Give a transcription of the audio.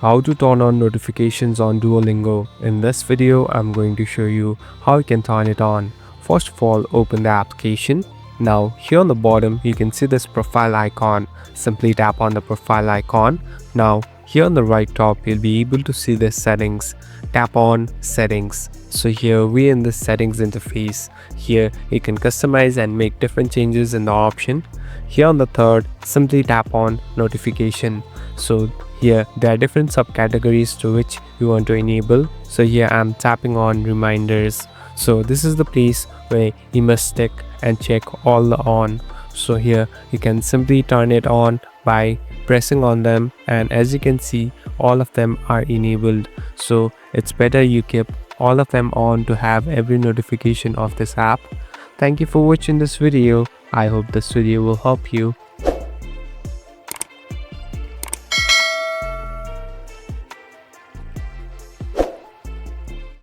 how to turn on notifications on Duolingo. In this video, I'm going to show you how you can turn it on. First of all, open the application. Now, here on the bottom, you can see this profile icon. Simply tap on the profile icon. Now, here on the right top, you'll be able to see the settings. Tap on settings. So here we're in the settings interface. Here you can customize and make different changes in the option. Here on the third, simply tap on notification. So here there are different subcategories to which you want to enable. So here I'm tapping on reminders. So this is the place where you must tick and check all the on. So here you can simply turn it on by pressing on them, and as you can see, all of them are enabled. So it's better you keep all of them on to have every notification of this app. Thank you for watching this video. I hope this video will help you.